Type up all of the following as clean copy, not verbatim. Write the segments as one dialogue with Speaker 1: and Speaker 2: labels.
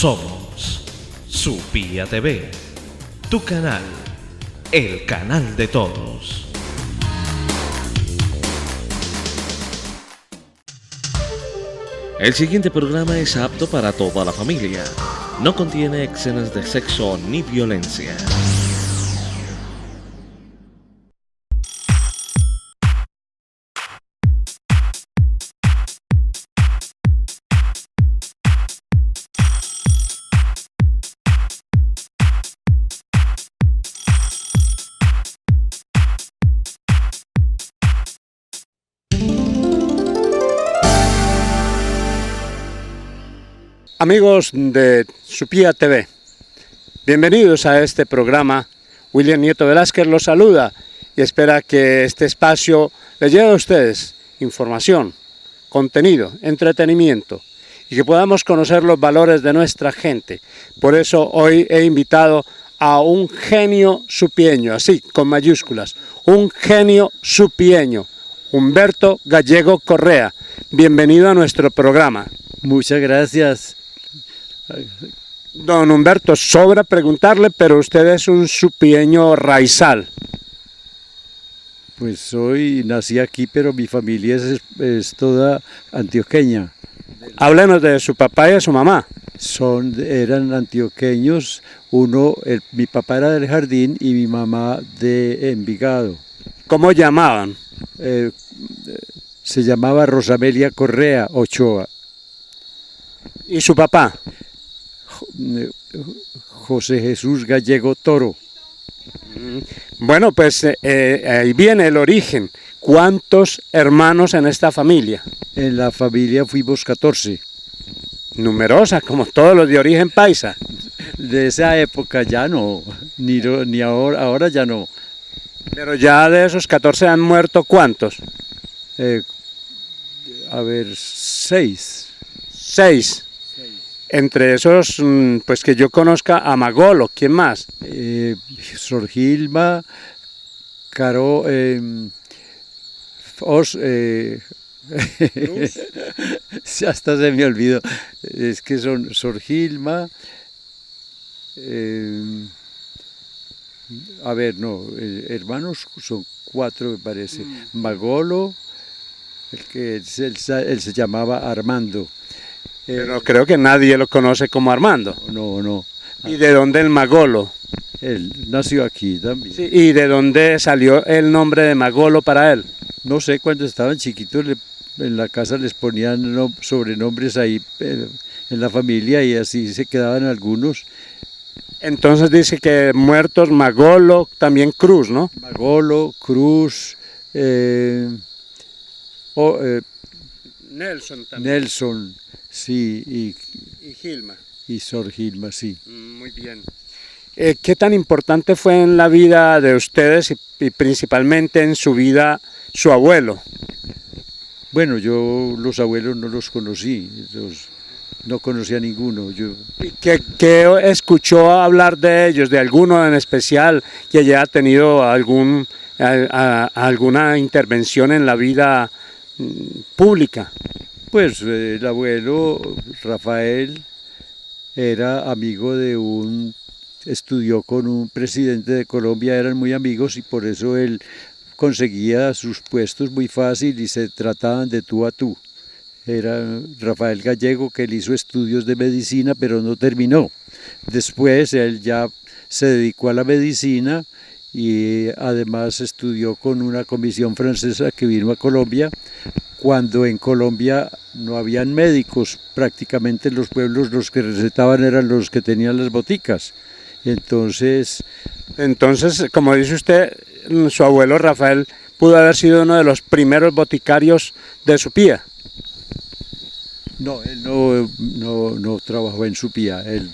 Speaker 1: Somos Supía TV, tu canal, el canal de todos. El siguiente programa es apto para toda la familia. No contiene escenas de sexo ni violencia.
Speaker 2: Amigos de Supía TV, bienvenidos a este programa. William Nieto Velázquez los saluda y espera que este espacio les lleve a ustedes información, contenido, entretenimiento y que podamos conocer los valores de nuestra gente. Por eso hoy he invitado a un genio supieño, así con mayúsculas, un genio supieño, Humberto Gallego Correa. Bienvenido a nuestro programa.
Speaker 3: Muchas gracias.
Speaker 2: Don Humberto, sobra preguntarle, pero usted es un supieño raizal.
Speaker 3: Pues nací aquí, pero mi familia es toda antioqueña.
Speaker 2: Háblenos de su papá y de su mamá.
Speaker 3: Eran antioqueños, mi papá era del Jardín y mi mamá de Envigado.
Speaker 2: ¿Cómo llamaban?
Speaker 3: Se llamaba Rosamelia Correa Ochoa.
Speaker 2: ¿Y su papá?
Speaker 3: José Jesús Gallego Toro.
Speaker 2: Bueno, pues ahí viene el origen. ¿Cuántos hermanos en esta familia?
Speaker 3: En la familia fuimos 14.
Speaker 2: Numerosa, como todos los de origen paisa.
Speaker 3: De esa época ya no, ni ahora ya no.
Speaker 2: Pero ya de esos 14 han muerto, ¿cuántos?
Speaker 3: 6.
Speaker 2: 6. Entre esos, pues que yo conozca a Magolo, ¿quién más?
Speaker 3: Sor Gilma, Caro, hasta se me olvidó. Es que son Sor Gilma, hermanos son 4 me parece. Magolo, él se llamaba Armando.
Speaker 2: Pero creo que nadie lo conoce como Armando.
Speaker 3: No.
Speaker 2: ¿Y de dónde el Magolo?
Speaker 3: Él nació aquí también.
Speaker 2: Sí, ¿y de dónde salió el nombre de Magolo para él?
Speaker 3: No sé, cuando estaban chiquitos en la casa les ponían sobrenombres ahí en la familia y así se quedaban algunos.
Speaker 2: Entonces dice que muertos Magolo, también Cruz, ¿no?
Speaker 3: Magolo, Cruz,
Speaker 2: Nelson también.
Speaker 3: Nelson, sí,
Speaker 2: Y Gilma.
Speaker 3: Y Sor Gilma, sí.
Speaker 2: Muy bien. ¿Qué tan importante fue en la vida de ustedes y principalmente en su vida su abuelo?
Speaker 3: Bueno, yo los abuelos no los conocí, no conocía a ninguno.
Speaker 2: ¿Qué escuchó hablar de ellos, de alguno en especial que haya tenido alguna intervención en la vida pública?
Speaker 3: Pues el abuelo Rafael era amigo estudió con un presidente de Colombia, eran muy amigos y por eso él conseguía sus puestos muy fácil y se trataban de tú a tú. Era Rafael Gallego, que él hizo estudios de medicina pero no terminó. Después él ya se dedicó a la medicina y además estudió con una comisión francesa que vino a Colombia, cuando en Colombia no habían médicos, prácticamente en los pueblos los que recetaban eran los que tenían las boticas. Entonces,
Speaker 2: como dice usted, su abuelo Rafael pudo haber sido uno de los primeros boticarios de Supía.
Speaker 3: No, él no trabajó en Supía. Él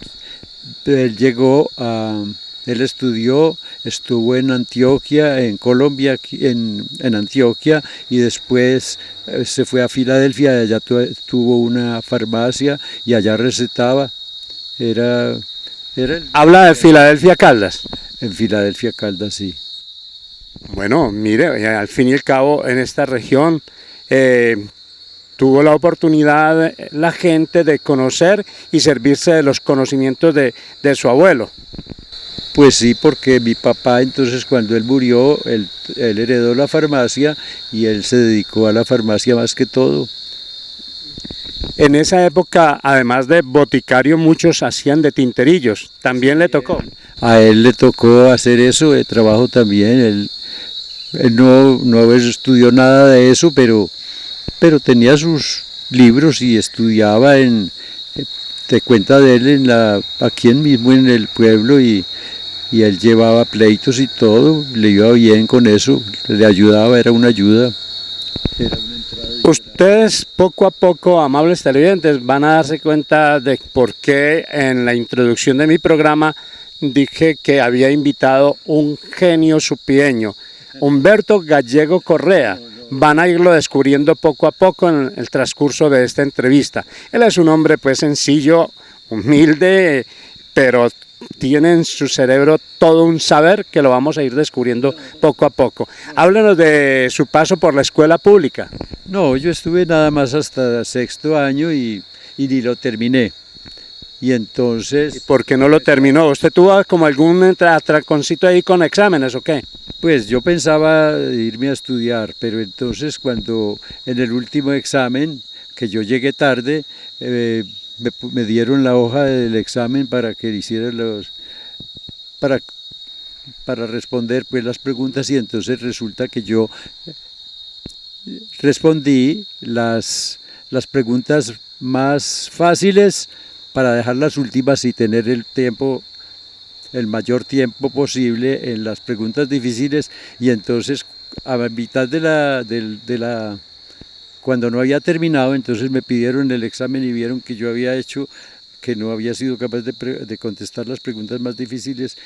Speaker 3: estuvo en Antioquia, en Colombia, en Antioquia, y después se fue a Filadelfia, allá tuvo una farmacia y allá recetaba.
Speaker 2: ¿Habla de Filadelfia Caldas?
Speaker 3: En Filadelfia Caldas, sí.
Speaker 2: Bueno, mire, al fin y al cabo en esta región tuvo la oportunidad la gente de conocer y servirse de los conocimientos de su abuelo.
Speaker 3: Pues sí, porque mi papá entonces cuando él murió, él heredó la farmacia y él se dedicó a la farmacia más que todo.
Speaker 2: En esa época, además de boticario, muchos hacían de tinterillos. ¿También le tocó?
Speaker 3: A él le tocó hacer eso, de trabajo también. Él no estudió nada de eso, pero tenía sus libros y estudiaba te cuenta de él aquí mismo en el pueblo y él llevaba pleitos y todo, le iba bien con eso, le ayudaba, era una ayuda. Era una entrada.
Speaker 2: Ustedes poco a poco, amables televidentes, van a darse cuenta de por qué en la introducción de mi programa dije que había invitado un genio supieño, Humberto Gallego Correa. Van a irlo descubriendo poco a poco en el transcurso de esta entrevista. Él es un hombre pues sencillo, humilde, pero tiene en su cerebro todo un saber que lo vamos a ir descubriendo poco a poco. Háblenos de su paso por la escuela pública.
Speaker 3: No, yo estuve nada más hasta sexto año y ni lo terminé. Y entonces...
Speaker 2: ¿Por qué no lo terminó? ¿Usted tuvo como algún atraconcito ahí con exámenes o qué?
Speaker 3: Pues yo pensaba irme a estudiar, pero entonces cuando en el último examen, que yo llegué tarde, me dieron la hoja del examen para que hiciera para responder pues las preguntas y entonces resulta que yo respondí las preguntas más fáciles para dejar las últimas y tener el mayor tiempo posible en las preguntas difíciles y entonces a mitad cuando no había terminado, entonces me pidieron el examen y vieron que yo había hecho, que no había sido capaz de contestar las preguntas más difíciles,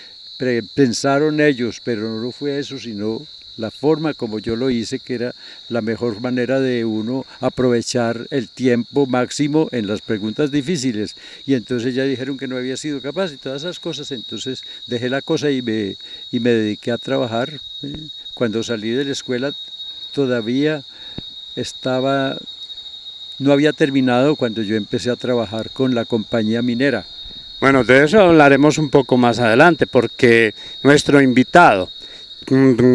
Speaker 3: pensaron ellos, pero no fue eso, sino la forma como yo lo hice, que era la mejor manera de uno aprovechar el tiempo máximo en las preguntas difíciles. Y entonces ya dijeron que no había sido capaz y todas esas cosas, entonces dejé la cosa y me dediqué a trabajar. Cuando salí de la escuela todavía no había terminado cuando yo empecé a trabajar con la compañía minera.
Speaker 2: Bueno, de eso hablaremos un poco más adelante, porque nuestro invitado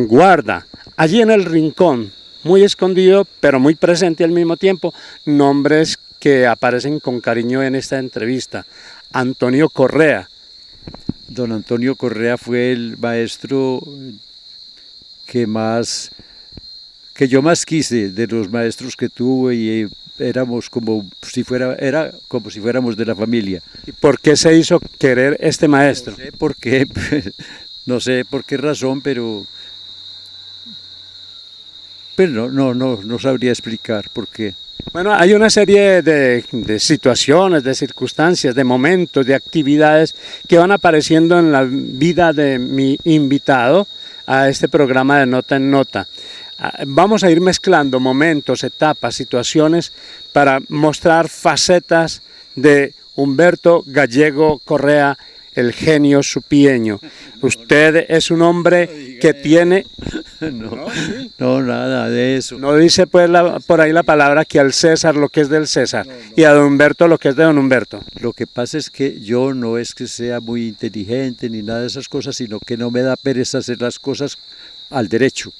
Speaker 2: guarda allí en el rincón, muy escondido pero muy presente al mismo tiempo, nombres que aparecen con cariño en esta entrevista. Antonio Correa.
Speaker 3: Don Antonio Correa fue el maestro que yo más quise de los maestros que tuve y éramos como si fuéramos de la familia.
Speaker 2: ¿Y por qué se hizo querer este maestro?
Speaker 3: No sé por qué, no sé por qué razón, pero no sabría explicar por qué.
Speaker 2: Bueno, hay una serie de situaciones, de circunstancias, de momentos, de actividades que van apareciendo en la vida de mi invitado a este programa de Nota en Nota. Vamos a ir mezclando momentos, etapas, situaciones para mostrar facetas de Humberto Gallego Correa, el genio supieño. Usted es un hombre que tiene...
Speaker 3: No, nada de eso.
Speaker 2: No dice pues por ahí la palabra que al César lo que es del César y a don Humberto lo que es de don Humberto.
Speaker 3: Lo que pasa es que yo no es que sea muy inteligente ni nada de esas cosas, sino que no me da pereza hacer las cosas al derecho.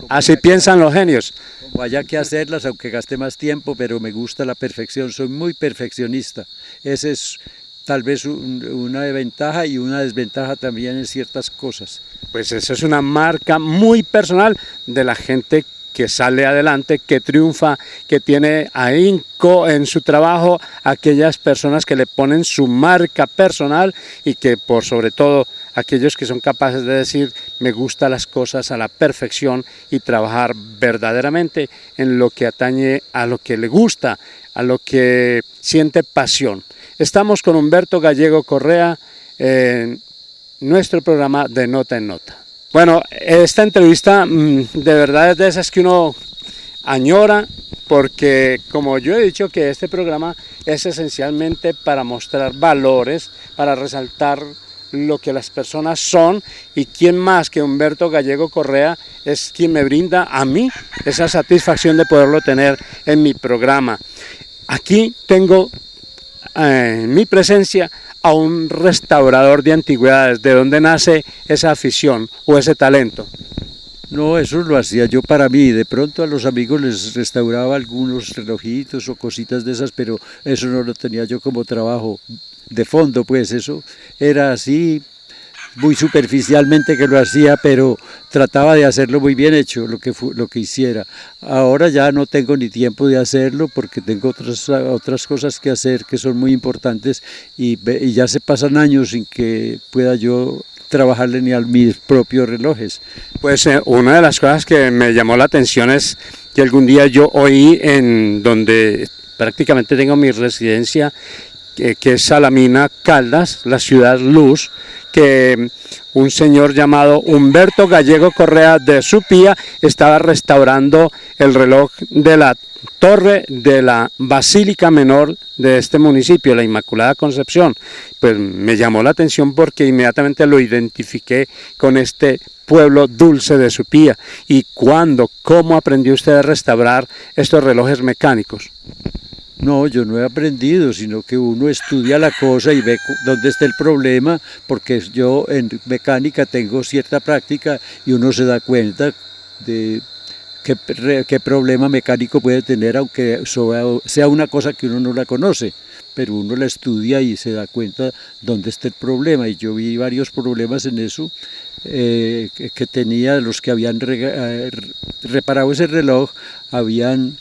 Speaker 2: Así piensan los genios.
Speaker 3: Como haya que hacerlas, aunque gaste más tiempo, pero me gusta la perfección, soy muy perfeccionista. Ese es tal vez una ventaja y una desventaja también en ciertas cosas.
Speaker 2: Pues eso es una marca muy personal de la gente que sale adelante, que triunfa, que tiene ahínco en su trabajo, aquellas personas que le ponen su marca personal y que por sobre todo aquellos que son capaces de decir me gustan las cosas a la perfección y trabajar verdaderamente en lo que atañe a lo que le gusta, a lo que siente pasión. Estamos con Humberto Gallego Correa en nuestro programa de Nota en Nota. Bueno, esta entrevista de verdad es de esas que uno añora, porque como yo he dicho que este programa es esencialmente para mostrar valores, para resaltar lo que las personas son, y quién más que Humberto Gallego Correa es quien me brinda a mí esa satisfacción de poderlo tener en mi programa. Aquí tengo en mi presencia a un restaurador de antigüedades. ¿De dónde nace esa afición o ese talento?
Speaker 3: No, eso lo hacía yo para mí. De pronto a los amigos les restauraba algunos relojitos o cositas de esas, pero eso no lo tenía yo como trabajo de fondo, pues eso era así, muy superficialmente que lo hacía, pero trataba de hacerlo muy bien hecho, lo que hiciera. Ahora ya no tengo ni tiempo de hacerlo porque tengo otras cosas que hacer que son muy importantes y ya se pasan años sin que pueda yo trabajarle ni a mis propios relojes.
Speaker 2: Pues una de las cosas que me llamó la atención es que algún día yo oí en donde prácticamente tengo mi residencia, que es Salamina, Caldas, la ciudad luz, que un señor llamado Humberto Gallego Correa de Supía estaba restaurando el reloj de la torre de la Basílica Menor de este municipio, la Inmaculada Concepción. Pues me llamó la atención porque inmediatamente lo identifiqué con este pueblo dulce de Supía. ¿Y cómo aprendió usted a restaurar estos relojes mecánicos?
Speaker 3: No, yo no he aprendido, sino que uno estudia la cosa y ve dónde está el problema, porque yo en mecánica tengo cierta práctica y uno se da cuenta de qué problema mecánico puede tener, aunque sea una cosa que uno no la conoce, pero uno la estudia y se da cuenta dónde está el problema. Y yo vi varios problemas en eso que tenía los que habían reparado ese reloj, habían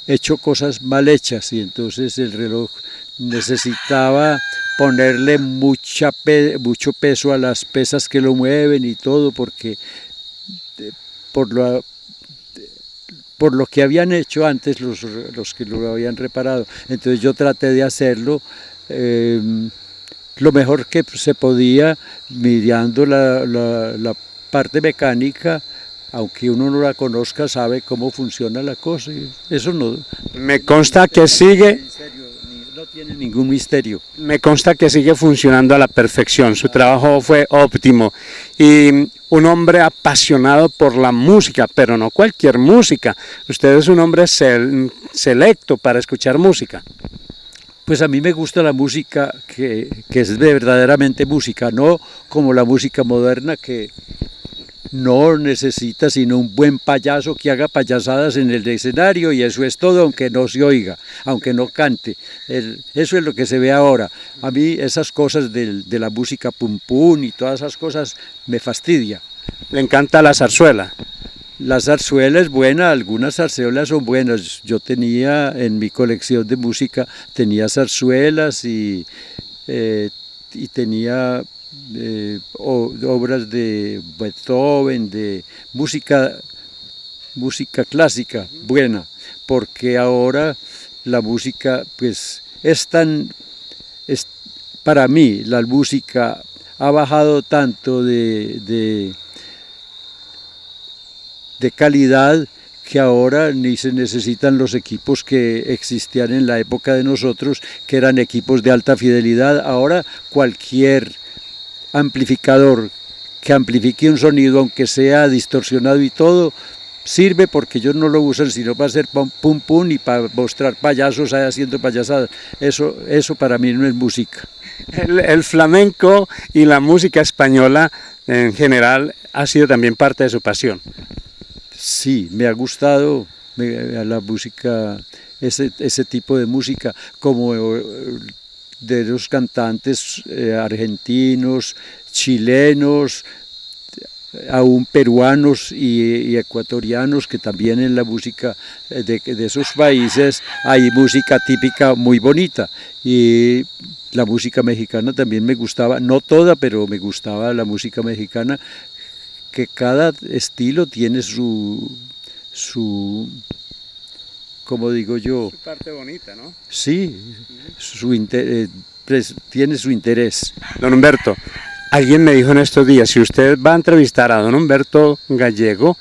Speaker 3: hecho cosas mal hechas y entonces el reloj necesitaba ponerle mucho peso a las pesas que lo mueven y todo, porque por lo que habían hecho antes los que lo habían reparado. Entonces yo traté de hacerlo lo mejor que se podía, mirando la parte mecánica. Aunque uno no la conozca, sabe cómo funciona la cosa. Eso no.
Speaker 2: Me consta que sigue.
Speaker 3: No tiene ningún misterio.
Speaker 2: Me consta que sigue funcionando a la perfección. Su trabajo fue óptimo. Y un hombre apasionado por la música, pero no cualquier música. Usted es un hombre selecto para escuchar música.
Speaker 3: Pues a mí me gusta la música que es verdaderamente música, no como la música moderna que no necesita sino un buen payaso que haga payasadas en el escenario y eso es todo, aunque no se oiga, aunque no cante. Eso es lo que se ve ahora. A mí esas cosas de la música pum pum y todas esas cosas me fastidia.
Speaker 2: ¿Le encanta la zarzuela?
Speaker 3: La zarzuela es buena, algunas zarzuelas son buenas. Yo tenía en mi colección de música, tenía zarzuelas y tenía obras de Beethoven, de música clásica buena, porque ahora la música pues para mí la música ha bajado tanto de calidad que ahora ni se necesitan los equipos que existían en la época de nosotros, que eran equipos de alta fidelidad. Ahora cualquier amplificador que amplifique un sonido, aunque sea distorsionado y todo, sirve, porque ellos no lo usan sino para hacer pum pum y para mostrar payasos ahí haciendo payasadas. Eso para mí no es música.
Speaker 2: El flamenco y la música española en general ha sido también parte de su pasión.
Speaker 3: Sí, me ha gustado la música, ese tipo de música, como de los cantantes argentinos, chilenos, aún peruanos y ecuatorianos, que también en la música de esos países hay música típica muy bonita. Y la música mexicana también me gustaba, no toda, pero me gustaba la música mexicana, que cada estilo tiene su como digo yo.
Speaker 2: Su parte bonita, ¿no?
Speaker 3: Sí, tiene su interés.
Speaker 2: Don Humberto, alguien me dijo en estos días, si usted va a entrevistar a don Humberto Gallego,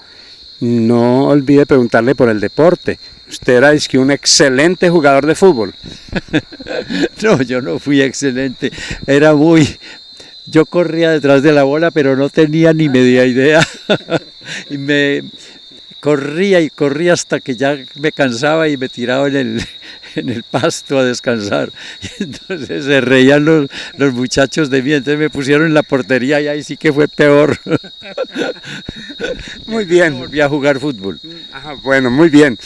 Speaker 2: no olvide preguntarle por el deporte. Usted era un excelente jugador de fútbol.
Speaker 3: No, yo no fui excelente, yo corría detrás de la bola, pero no tenía ni media idea. Y me corría y corría hasta que ya me cansaba y me tiraba en el pasto a descansar. Y entonces se reían los muchachos de mí, entonces me pusieron en la portería y ahí sí que fue peor.
Speaker 2: Muy bien.
Speaker 3: Volví a jugar fútbol.
Speaker 2: Ajá, bueno, muy bien.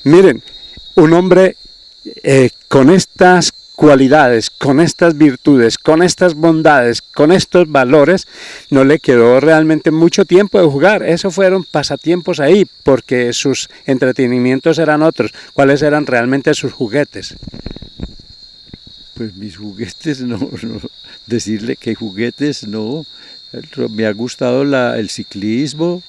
Speaker 2: Miren, un hombre con estas cualidades, con estas virtudes, con estas bondades, con estos valores, no le quedó realmente mucho tiempo de jugar. Eso fueron pasatiempos ahí, porque sus entretenimientos eran otros. ¿Cuáles eran realmente sus juguetes?
Speaker 3: Pues mis juguetes no, decirle que juguetes no. Me ha gustado el ciclismo,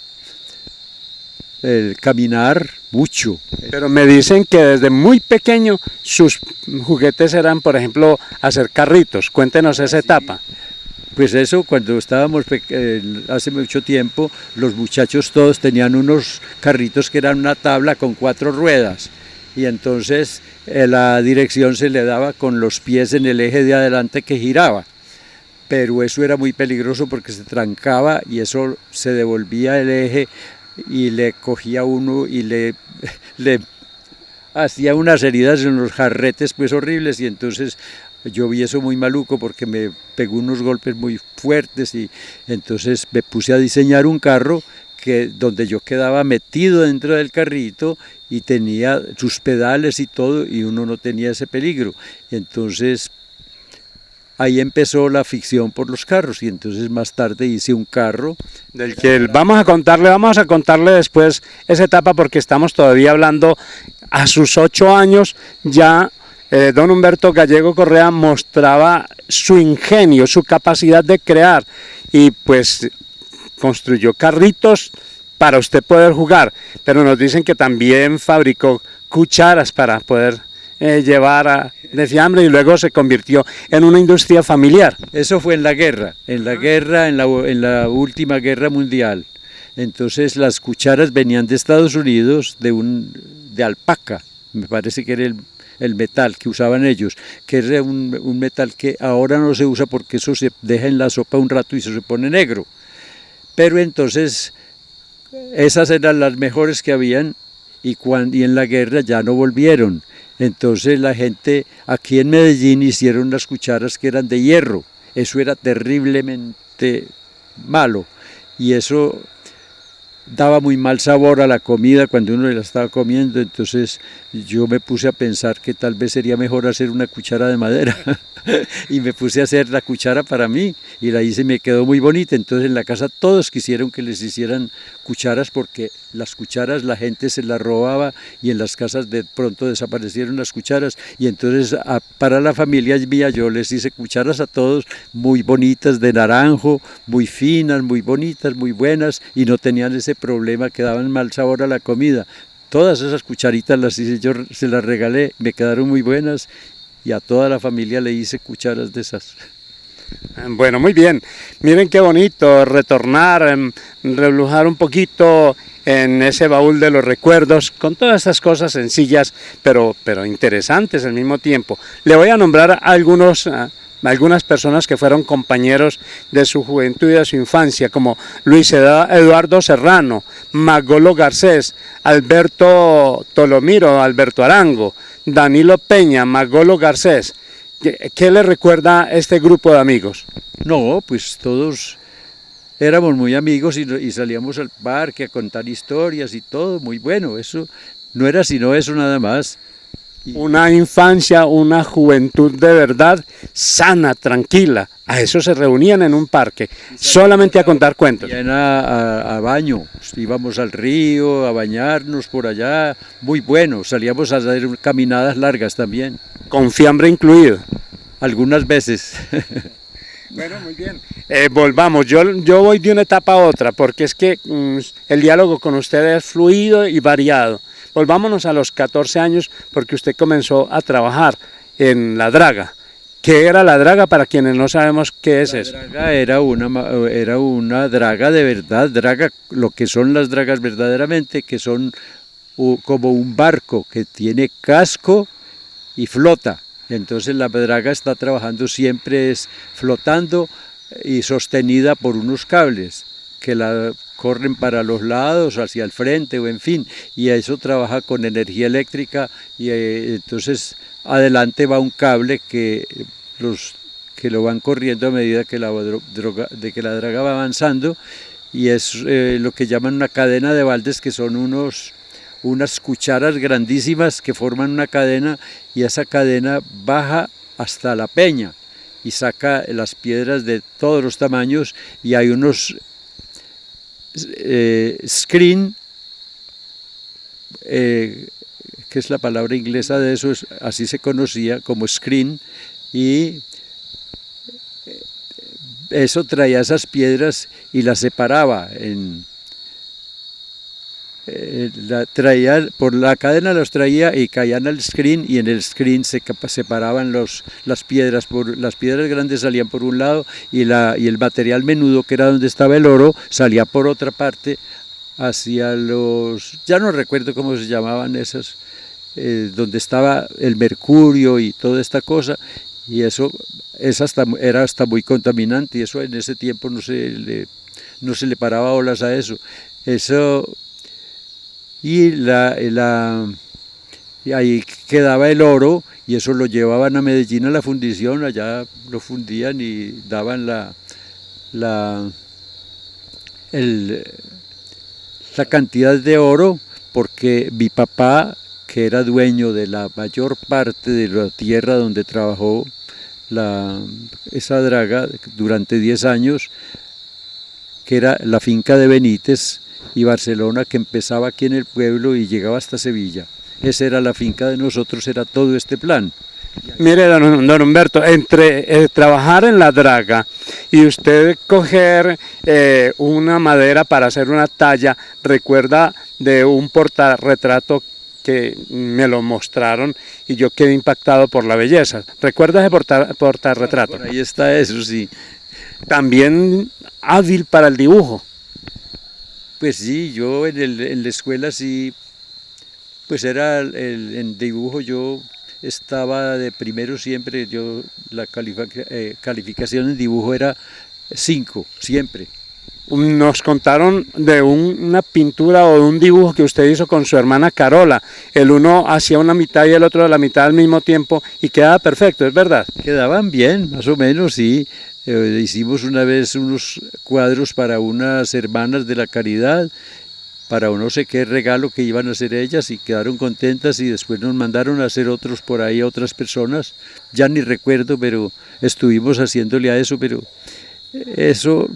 Speaker 3: el caminar mucho.
Speaker 2: Pero me dicen que desde muy pequeño sus juguetes eran, por ejemplo, hacer carritos. Cuéntenos esa etapa.
Speaker 3: Pues eso, cuando estábamos hace mucho tiempo, los muchachos todos tenían unos carritos que eran una tabla con 4 ruedas. Y entonces la dirección se le daba con los pies en el eje de adelante que giraba. Pero eso era muy peligroso porque se trancaba y eso se devolvía el eje y le cogía uno y le hacía unas heridas en los jarretes pues horribles, y entonces yo vi eso muy maluco porque me pegó unos golpes muy fuertes, y entonces me puse a diseñar un carro donde yo quedaba metido dentro del carrito y tenía sus pedales y todo, y uno no tenía ese peligro. Entonces ahí empezó la afición por los carros, y entonces más tarde hice un carro
Speaker 2: del que vamos a contarle después esa etapa, porque estamos todavía hablando a sus 8 años. Ya don Humberto Gallego Correa mostraba su ingenio, su capacidad de crear, y pues construyó carritos para usted poder jugar, pero nos dicen que también fabricó cucharas para poder llevar de fiambre, y luego se convirtió en una industria familiar.
Speaker 3: Eso fue en la guerra, en la última guerra mundial. Entonces las cucharas venían de Estados Unidos, de alpaca, me parece que era el metal que usaban ellos, que era un metal que ahora no se usa porque eso se deja en la sopa un rato y eso se pone negro. Pero entonces esas eran las mejores que habían, y en la guerra ya no volvieron. Entonces la gente aquí en Medellín hicieron las cucharas que eran de hierro. Eso era terriblemente malo, y eso daba muy mal sabor a la comida cuando uno la estaba comiendo. Entonces yo me puse a pensar que tal vez sería mejor hacer una cuchara de madera y me puse a hacer la cuchara para mí, y la hice y me quedó muy bonita. Entonces en la casa todos quisieron que les hicieran cucharas, porque las cucharas la gente se las robaba y en las casas de pronto desaparecieron las cucharas, y entonces para la familia mía yo les hice cucharas a todos muy bonitas, de naranjo, muy finas, muy bonitas, muy buenas, y no tenían ese problema que daban mal sabor a la comida. Todas esas cucharitas las hice yo, se las regalé, me quedaron muy buenas, y a toda la familia le hice cucharas de esas.
Speaker 2: Bueno, muy bien. Miren qué bonito retornar, reblujar un poquito en ese baúl de los recuerdos, con todas estas cosas sencillas, pero interesantes al mismo tiempo. Le voy a nombrar algunas personas que fueron compañeros de su juventud y de su infancia, como Luis Eduardo Serrano, Magolo Garcés, Alberto Tolomiro, Alberto Arango, Danilo Peña, Magolo Garcés. ¿Qué le recuerda este grupo de amigos?
Speaker 3: No, pues todos éramos muy amigos y salíamos al parque a contar historias y todo, muy bueno. Eso no era sino eso nada más.
Speaker 2: Una infancia, una juventud de verdad sana, tranquila. A eso se reunían en un parque, solamente a contar cuentos.
Speaker 3: A baño, íbamos al río a bañarnos por allá, muy bueno. Salíamos a hacer caminadas largas también.
Speaker 2: Con fiambre incluido.
Speaker 3: Algunas veces.
Speaker 2: Bueno, muy bien. Volvamos, yo voy de una etapa a otra, porque es que el diálogo con usted es fluido y variado. Volvámonos a los 14 años, porque usted comenzó a trabajar en la draga. ¿Qué era la draga para quienes no sabemos qué es eso?
Speaker 3: La draga era una draga de verdad, lo que son las dragas verdaderamente, que son como un barco que tiene casco y flota. Entonces la draga está trabajando siempre flotando y sostenida por unos cables que la corren para los lados, hacia el frente o en fin, y eso trabaja con energía eléctrica y entonces adelante va un cable que lo van corriendo a medida que la draga va avanzando, y es lo que llaman una cadena de baldes, que son unas cucharas grandísimas que forman una cadena, y esa cadena baja hasta la peña y saca las piedras de todos los tamaños, y hay unos screen, que es la palabra inglesa de eso, así se conocía como screen, y eso traía esas piedras y las separaba por la cadena, los traía y caían al screen, y en el screen se separaban las piedras. Las piedras grandes salían por un lado y el material menudo, que era donde estaba el oro, salía por otra parte hacia ya no recuerdo cómo se llamaban esas, donde estaba el mercurio y toda esta cosa, y eso era hasta muy contaminante, y eso en ese tiempo no se le paraba olas a eso. Y ahí quedaba el oro, y eso lo llevaban a Medellín a la fundición, allá lo fundían y daban la cantidad de oro, porque mi papá, que era dueño de la mayor parte de la tierra donde trabajó esa draga durante 10 años, que era la finca de Benítez y Barcelona, que empezaba aquí en el pueblo y llegaba hasta Sevilla. Esa era la finca de nosotros, era todo este plan.
Speaker 2: Mire, don Humberto, entre trabajar en la draga y usted coger una madera para hacer una talla, recuerda de un portarretrato que me lo mostraron y yo quedé impactado por la belleza. ¿Recuerda ese portarretrato?
Speaker 3: Por ahí está eso, sí.
Speaker 2: También hábil para el dibujo.
Speaker 3: Pues sí, yo en la escuela sí, pues era en dibujo yo estaba de primero siempre, la calificación en dibujo era 5, siempre.
Speaker 2: Nos contaron de una pintura o de un dibujo que usted hizo con su hermana Carola. El uno hacía una mitad y el otro de la mitad al mismo tiempo y quedaba perfecto, ¿es verdad?
Speaker 3: Quedaban bien, más o menos, sí. Hicimos una vez unos cuadros para unas hermanas de la caridad, para no sé qué regalo que iban a hacer ellas, y quedaron contentas, y después nos mandaron a hacer otros por ahí a otras personas. Ya ni recuerdo, pero estuvimos haciéndole a eso, pero eso...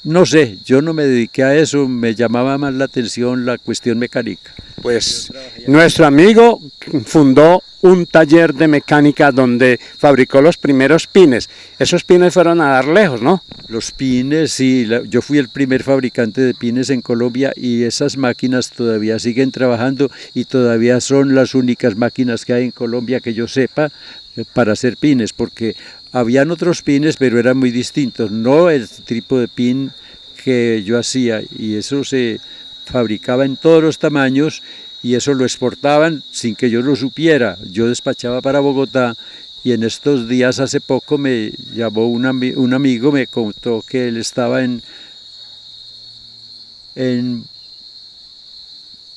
Speaker 3: No sé, yo no me dediqué a eso, me llamaba más la atención la cuestión mecánica.
Speaker 2: Pues nuestro amigo fundó un taller de mecánica donde fabricó los primeros pines. Esos pines fueron a dar lejos, ¿no?
Speaker 3: Los pines, sí, yo fui el primer fabricante de pines en Colombia, y esas máquinas todavía siguen trabajando y todavía son las únicas máquinas que hay en Colombia que yo sepa para hacer pines, porque habían otros pines, pero eran muy distintos, no el tipo de pin que yo hacía, y eso se fabricaba en todos los tamaños, y eso lo exportaban sin que yo lo supiera. Yo despachaba para Bogotá, y en estos días, hace poco, me llamó un amigo, me contó que él estaba en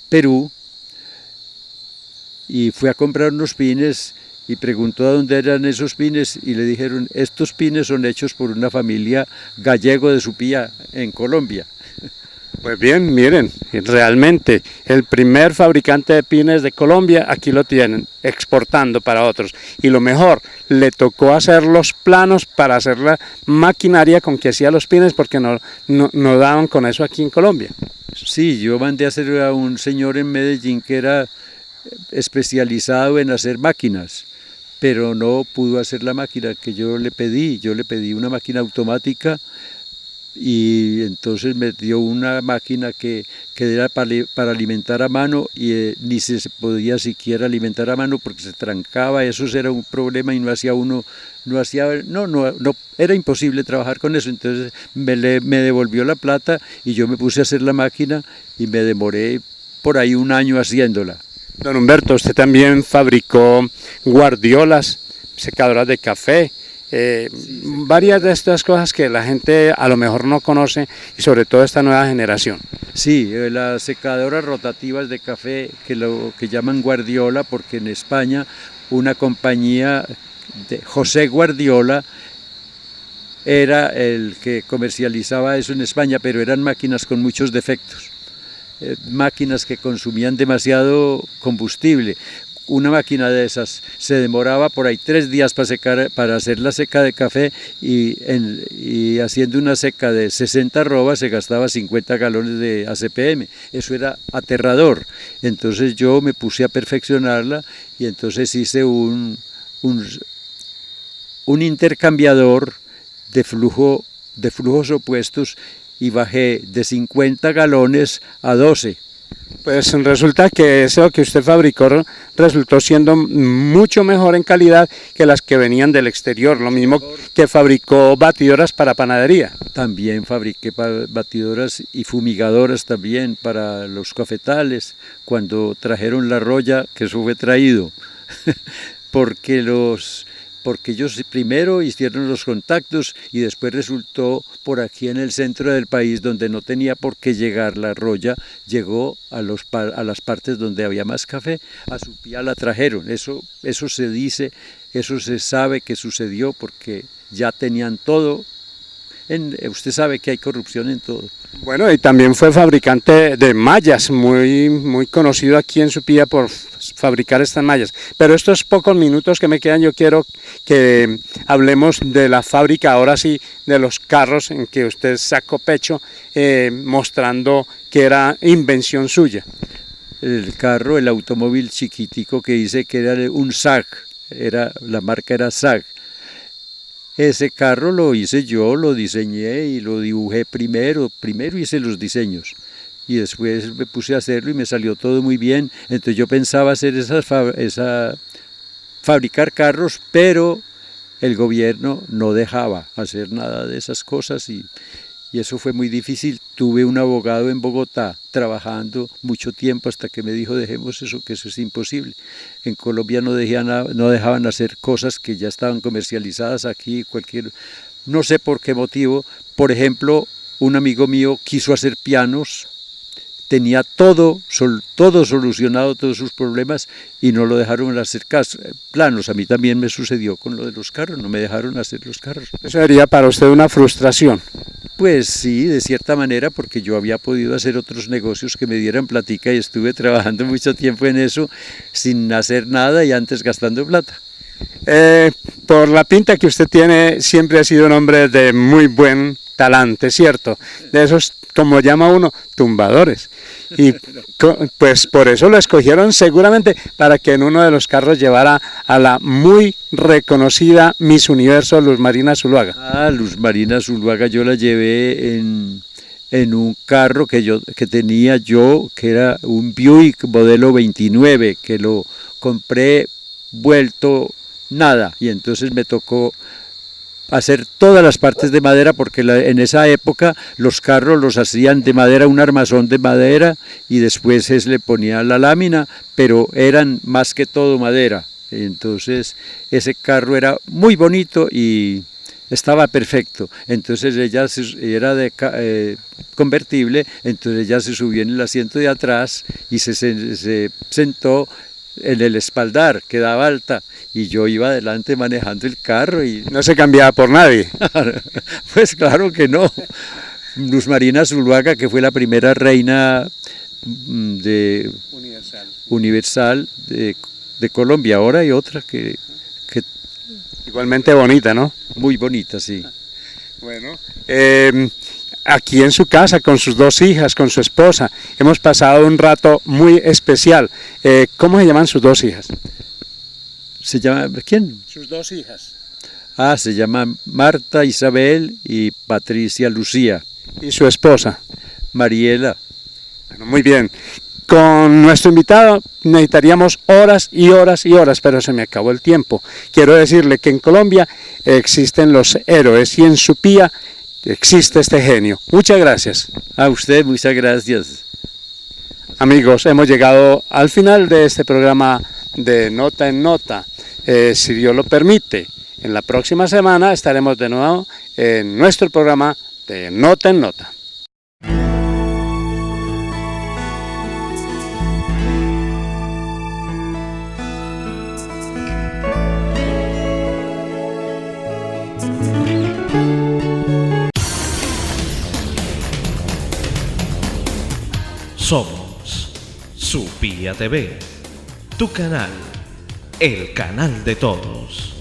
Speaker 3: Perú, y fue a comprar unos pines, y preguntó a dónde eran esos pines, y le dijeron: estos pines son hechos por una familia gallego de Supía en Colombia.
Speaker 2: Pues bien, miren, realmente el primer fabricante de pines de Colombia, aquí lo tienen, exportando para otros. Y lo mejor, le tocó hacer los planos para hacer la maquinaria con que hacía los pines, porque no daban con eso aquí en Colombia.
Speaker 3: Sí, yo mandé a hacer a un señor en Medellín que era especializado en hacer máquinas, pero no pudo hacer la máquina que yo le pedí. Yo le pedí una máquina automática, y entonces me dio una máquina que era para alimentar a mano, y ni se podía siquiera alimentar a mano porque se trancaba. Eso era un problema, y era imposible trabajar con eso. Entonces me devolvió la plata, y yo me puse a hacer la máquina, y me demoré por ahí un año haciéndola.
Speaker 2: Don Humberto, usted también fabricó guardiolas, secadoras de café, varias de estas cosas que la gente a lo mejor no conoce y sobre todo esta nueva generación.
Speaker 3: Sí, las secadoras rotativas de café, que lo que llaman Guardiola, porque en España una compañía de José Guardiola era el que comercializaba eso en España, pero eran máquinas con muchos defectos, máquinas que consumían demasiado combustible. Una máquina de esas se demoraba por ahí 3 días para hacer la seca de café y haciendo una seca de 60 arrobas se gastaba 50 galones de ACPM. Eso era aterrador. Entonces yo me puse a perfeccionarla y entonces hice un intercambiador de flujos opuestos y bajé de 50 galones a 12.
Speaker 2: Pues resulta que eso que usted fabricó resultó siendo mucho mejor en calidad que las que venían del exterior, lo mismo que fabricó batidoras para panadería.
Speaker 3: También fabriqué batidoras y fumigadoras también para los cafetales, cuando trajeron la roya, que eso fue traído, porque ellos primero hicieron los contactos y después resultó por aquí en el centro del país donde no tenía por qué llegar la roya, llegó a las partes donde había más café, a Supía la trajeron. Eso se dice, eso se sabe que sucedió porque ya tenían todo. Usted sabe que hay corrupción en todo.
Speaker 2: Bueno, y también fue fabricante de mallas, muy conocido aquí en Supía por fabricar estas mallas. Pero estos pocos minutos que me quedan, yo quiero que hablemos de la fábrica, ahora sí, de los carros en que usted sacó pecho, mostrando que era invención suya.
Speaker 3: El carro, el automóvil chiquitico que dice que era un SAG, la marca era SAG. Ese carro lo hice yo, lo diseñé y lo dibujé primero hice los diseños y después me puse a hacerlo y me salió todo muy bien. Entonces yo pensaba hacer fabricar carros, pero el gobierno no dejaba hacer nada de esas cosas y eso fue muy difícil. Tuve un abogado en Bogotá trabajando mucho tiempo hasta que me dijo dejemos eso, que eso es imposible. En Colombia no dejaban hacer cosas que ya estaban comercializadas aquí, no sé por qué motivo. Por ejemplo, un amigo mío quiso hacer pianos, tenía todo solucionado, todos sus problemas, y no lo dejaron hacer planos. A mí también me sucedió con lo de los carros, no me dejaron hacer los carros.
Speaker 2: Eso sería para usted una frustración.
Speaker 3: Pues sí, de cierta manera, porque yo había podido hacer otros negocios que me dieran platica y estuve trabajando mucho tiempo en eso sin hacer nada y antes gastando plata.
Speaker 2: Por la pinta que usted tiene, siempre ha sido un hombre de muy buen talante, ¿cierto? De esos, como llama uno, tumbadores. Y pues por eso lo escogieron seguramente para que en uno de los carros llevara a la muy reconocida Miss Universo, Luz Marina Zuluaga.
Speaker 3: Luz Marina Zuluaga yo la llevé en un carro que tenía yo, que era un Buick modelo 29, que lo compré vuelto nada, y entonces me tocó hacer todas las partes de madera, porque en esa época los carros los hacían de madera, un armazón de madera, y después le ponía la lámina, pero eran más que todo madera. Entonces ese carro era muy bonito y estaba perfecto. Entonces ella era convertible, entonces ella se subió en el asiento de atrás y se sentó en el espaldar, que daba alta, y yo iba adelante manejando el carro. Y
Speaker 2: no se cambiaba por nadie.
Speaker 3: Pues claro que no. Luz Marina Zuluaga, que fue la primera reina universal de Colombia. Ahora hay otra que
Speaker 2: igualmente bonita, ¿no?
Speaker 3: Muy bonita, sí.
Speaker 2: Bueno, aquí en su casa, con sus 2 hijas, con su esposa, hemos pasado un rato muy especial. ¿Cómo se llaman sus 2 hijas?
Speaker 3: ¿Se llama quién?
Speaker 2: Sus 2 hijas.
Speaker 3: Se llaman Marta Isabel y Patricia Lucía.
Speaker 2: ¿Y su esposa?
Speaker 3: Mariela.
Speaker 2: Bueno, muy bien. Con nuestro invitado necesitaríamos horas y horas y horas, pero se me acabó el tiempo. Quiero decirle que en Colombia existen los héroes y en Supía existe este genio. Muchas gracias.
Speaker 3: A usted, muchas gracias.
Speaker 2: Amigos, hemos llegado al final de este programa de Nota en Nota. Si Dios lo permite, En la próxima semana estaremos de nuevo en nuestro programa de Nota en Nota.
Speaker 1: Somos Supía TV, tu canal, el canal de todos.